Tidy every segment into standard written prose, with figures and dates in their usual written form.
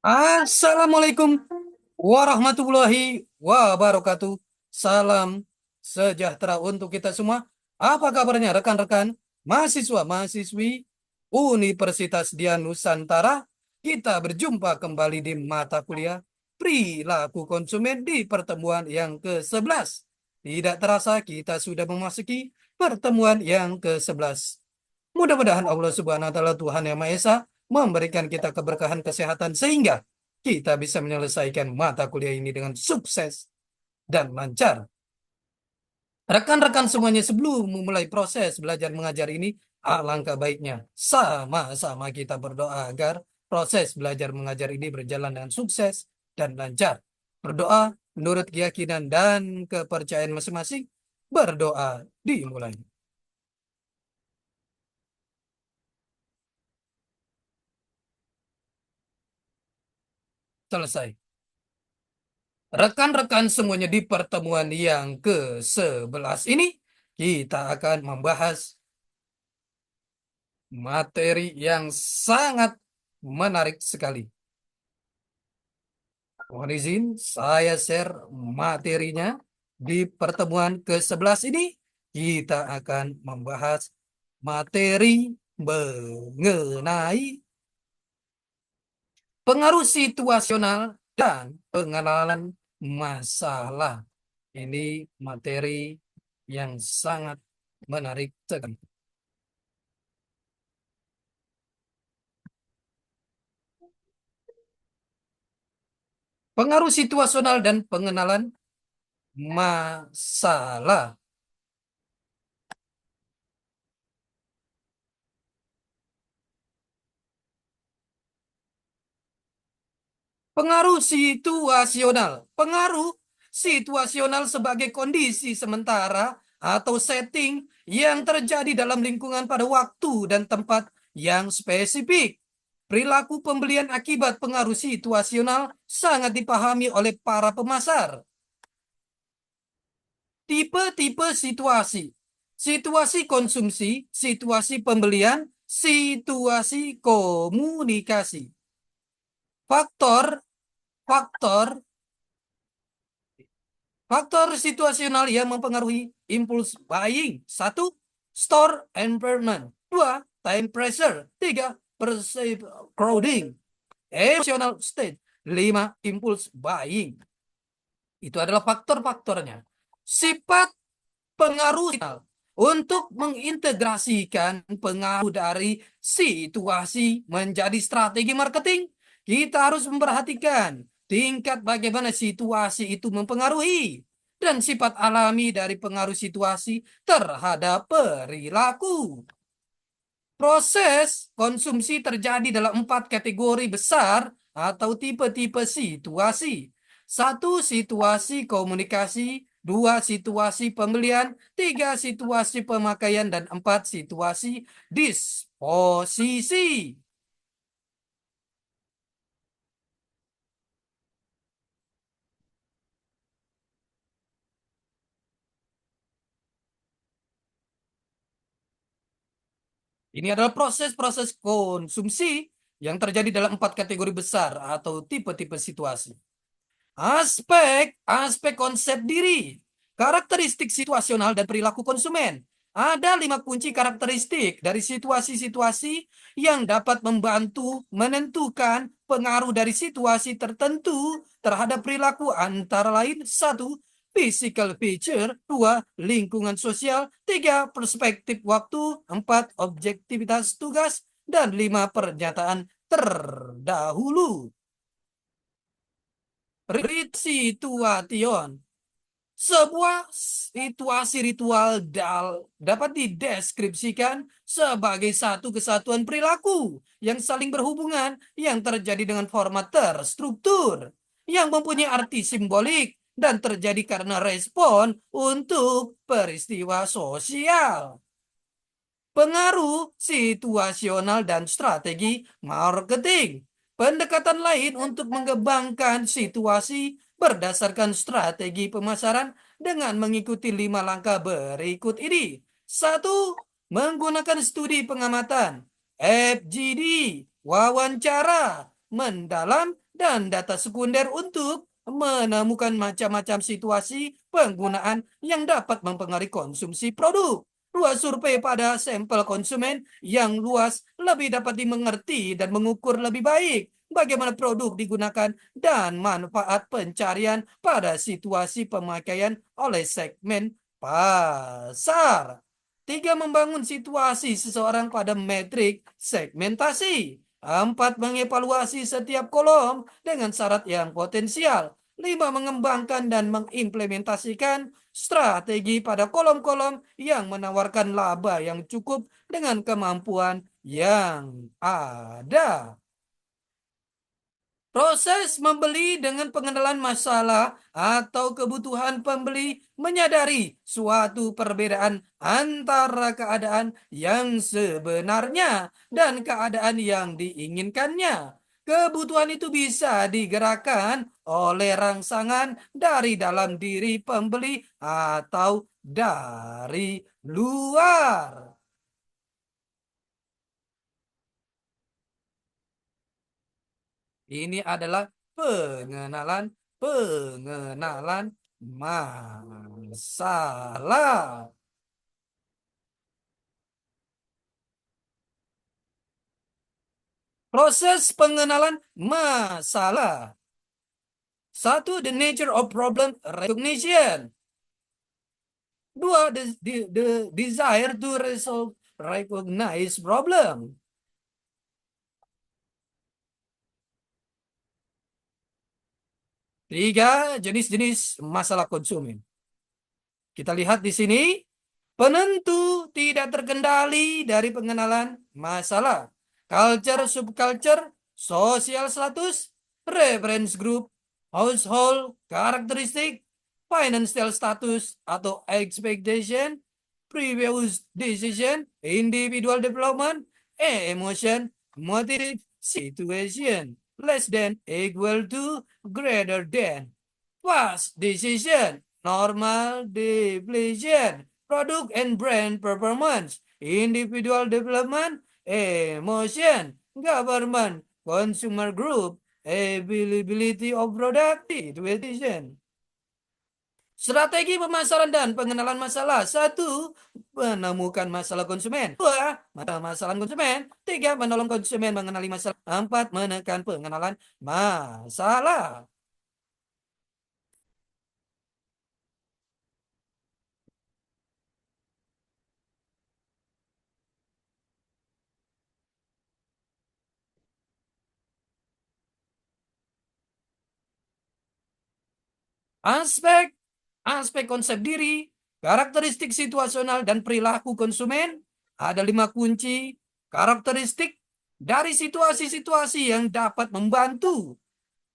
Assalamualaikum warahmatullahi wabarakatuh. Salam sejahtera untuk kita semua. Apa kabarnya rekan-rekan mahasiswa-mahasiswi Universitas Dian Nusantara? Kita berjumpa kembali di mata kuliah Perilaku Konsumen di pertemuan yang ke-11. Tidak terasa kita sudah memasuki pertemuan yang ke-11. Mudah-mudahan Allah Subhanahu wa taala Tuhan Yang Maha Esa memberikan kita keberkahan kesehatan sehingga kita bisa menyelesaikan mata kuliah ini dengan sukses dan lancar. Rekan-rekan semuanya, sebelum memulai proses belajar mengajar ini, alangkah baiknya sama-sama kita berdoa agar proses belajar mengajar ini berjalan dengan sukses dan lancar. Berdoa menurut keyakinan dan kepercayaan masing-masing. Berdoa dimulai. Selesai. Rekan-rekan semuanya, di pertemuan yang ke-11 ini, kita akan membahas materi yang sangat menarik sekali. Mohon izin, saya share materinya. Di pertemuan ke-11 ini, kita akan membahas materi mengenai pengaruh situasional dan pengenalan masalah. Ini materi yang sangat menarik sekali. Pengaruh situasional dan pengenalan masalah. Pengaruh situasional. Pengaruh situasional sebagai kondisi sementara atau setting yang terjadi dalam lingkungan pada waktu dan tempat yang spesifik. Perilaku pembelian akibat pengaruh situasional sangat dipahami oleh para pemasar. Tipe-tipe situasi. Situasi konsumsi, situasi pembelian, situasi komunikasi. Faktor faktor Faktor situasional yang mempengaruhi impuls buying. Satu, store environment. Dua, time pressure. Tiga, perceived crowding. Emotional state. Lima, impuls buying. Itu adalah faktor-faktornya. Sifat pengaruh untuk mengintegrasikan pengaruh dari situasi menjadi strategi marketing, kita harus memperhatikan tingkat bagaimana situasi itu mempengaruhi dan sifat alami dari pengaruh situasi terhadap perilaku. Proses konsumsi terjadi dalam 4 kategori besar atau tipe-tipe situasi. Satu, situasi komunikasi. Dua, situasi pembelian. Tiga, situasi pemakaian. Dan empat, situasi disposisi. Ini adalah proses-proses konsumsi yang terjadi dalam 4 kategori besar atau tipe-tipe situasi. Aspek konsep diri, karakteristik situasional dan perilaku konsumen. Ada 5 kunci karakteristik dari situasi-situasi yang dapat membantu menentukan pengaruh dari situasi tertentu terhadap perilaku, antara lain: 1. Physical feature, 2. Lingkungan sosial, 3. Perspektif waktu, 4. Objektivitas tugas, dan 5. Pernyataan terdahulu. Situation. Sebuah situasi ritual dapat dideskripsikan sebagai satu kesatuan perilaku yang saling berhubungan yang terjadi dengan format terstruktur, yang mempunyai arti simbolik dan terjadi karena respon untuk peristiwa sosial. Pengaruh situasional dan strategi marketing. Pendekatan lain untuk mengembangkan situasi berdasarkan strategi pemasaran dengan mengikuti 5 langkah berikut ini. 1. Menggunakan studi pengamatan, FGD, wawancara mendalam, dan data sekunder untuk menemukan macam-macam situasi penggunaan yang dapat mempengaruhi konsumsi produk. 2. Survei pada sampel konsumen yang luas lebih dapat dimengerti dan mengukur lebih baik bagaimana produk digunakan dan manfaat pencarian pada situasi pemakaian oleh segmen pasar. 3. Membangun situasi seseorang pada metrik segmentasi. 4. Mengevaluasi setiap kolom dengan syarat yang potensial. 5. Mengembangkan dan mengimplementasikan strategi pada kolom-kolom yang menawarkan laba yang cukup dengan kemampuan yang ada. Proses membeli dengan pengenalan masalah atau kebutuhan pembeli, menyadari suatu perbedaan antara keadaan yang sebenarnya dan keadaan yang diinginkannya. Kebutuhan itu bisa digerakkan oleh rangsangan dari dalam diri pembeli atau dari luar. Ini adalah pengenalan pengenalan masalah. Proses pengenalan masalah. 1. The nature of problem recognition. 2. The desire to resolve recognize problem. 3. Jenis-jenis masalah konsumen. Kita lihat di sini, penentu tidak terkendali dari pengenalan masalah: culture, subculture, social status, reference group, household karakteristik, financial status atau expectation, previous decision, individual development, emotion, motive, situation, less than, equal to, greater than, past decision, normal depletion, product and brand performance, individual development, emotion, government, consumer group, availability of product, situation. Strategi pemasaran dan pengenalan masalah. 1. Menemukan masalah konsumen. 2. Masalah konsumen. 3. Menolong konsumen mengenali masalah. 4. Menekan pengenalan masalah. Aspek konsep diri, karakteristik situasional dan perilaku konsumen. Ada 5 kunci karakteristik dari situasi-situasi yang dapat membantu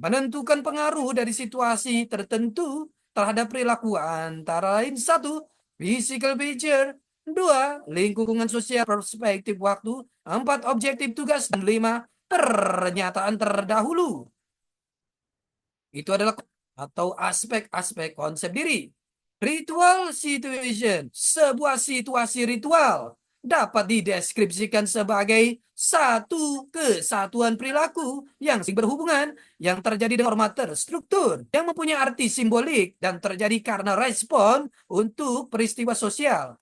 menentukan pengaruh dari situasi tertentu terhadap perilaku, antara lain: 1. Physical feature, 2. Lingkungan sosial, perspektif waktu, 4. Objektif tugas, dan 5. Pernyataan terdahulu. Itu adalah atau aspek-aspek konsep diri. Ritual situation, sebuah situasi ritual dapat dideskripsikan sebagai satu kesatuan perilaku yang berhubungan yang terjadi dengan format terstruktur yang mempunyai arti simbolik dan terjadi karena respon untuk peristiwa sosial.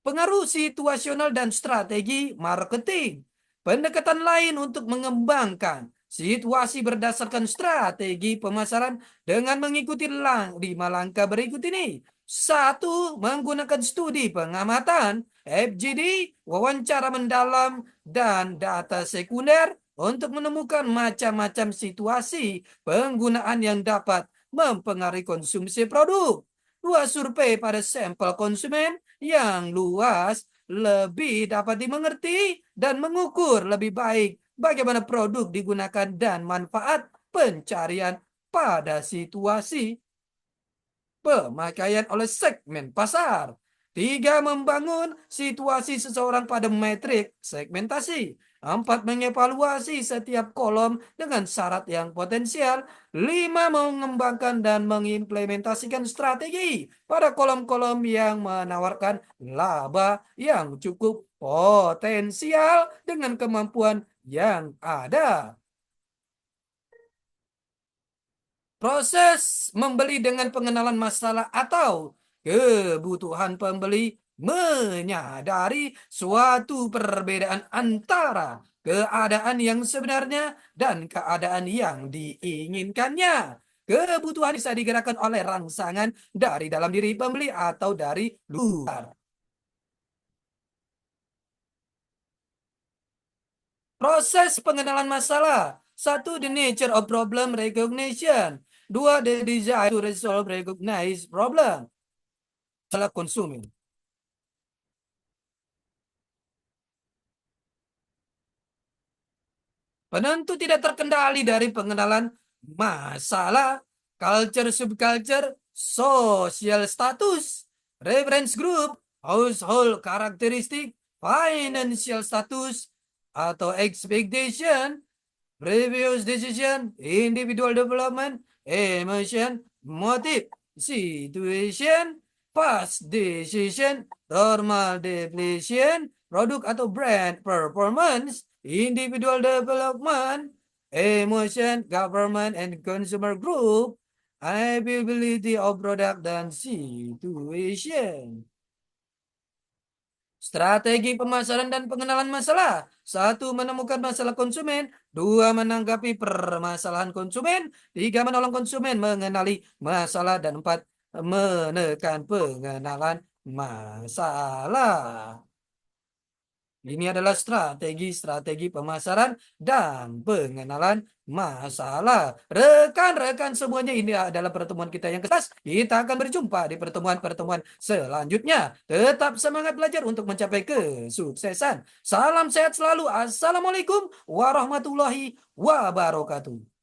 Pengaruh situasional dan strategi marketing. Pendekatan lain untuk mengembangkan situasi berdasarkan strategi pemasaran dengan mengikuti 5 langkah berikut ini. Satu, menggunakan studi pengamatan, FGD, wawancara mendalam, dan data sekunder untuk menemukan macam-macam situasi penggunaan yang dapat mempengaruhi konsumsi produk. Dua, survei pada sampel konsumen yang luas lebih dapat dimengerti dan mengukur lebih baik bagaimana produk digunakan dan manfaat pencarian pada situasi pemakaian oleh segmen pasar. Tiga, membangun situasi seseorang pada metrik segmentasi. Empat, mengevaluasi setiap kolom dengan syarat yang potensial. Lima, mengembangkan dan mengimplementasikan strategi pada kolom-kolom yang menawarkan laba yang cukup potensial dengan kemampuan yang ada. Proses membeli dengan pengenalan masalah atau kebutuhan pembeli, menyadari suatu perbedaan antara keadaan yang sebenarnya dan keadaan yang diinginkannya. Kebutuhan bisa digerakkan oleh rangsangan dari dalam diri pembeli atau dari luar. Proses pengenalan masalah. Satu, the nature of problem recognition. Dua, the desire to resolve recognize problem. Salah konsumen. Penentu tidak terkendali dari pengenalan masalah, culture subculture, social status, reference group, household karakteristik, financial status, atau expectation, previous decision, individual development, emotion, motive, situation, past decision, normal depletion, produk atau brand performance, individual development, emotion, government and consumer group, availability of product dan situation. Strategi pemasaran dan pengenalan masalah. Satu, menemukan masalah konsumen. Dua, menanggapi permasalahan konsumen. Tiga, menolong konsumen mengenali masalah. Dan empat, menekan pengenalan masalah. Ini adalah strategi pemasaran dan pengenalan masalah. Rekan-rekan semuanya, ini adalah pertemuan kita yang ke-11. Kita akan berjumpa di pertemuan-pertemuan selanjutnya. Tetap semangat belajar untuk mencapai kesuksesan. Salam sehat selalu. Assalamualaikum warahmatullahi wabarakatuh.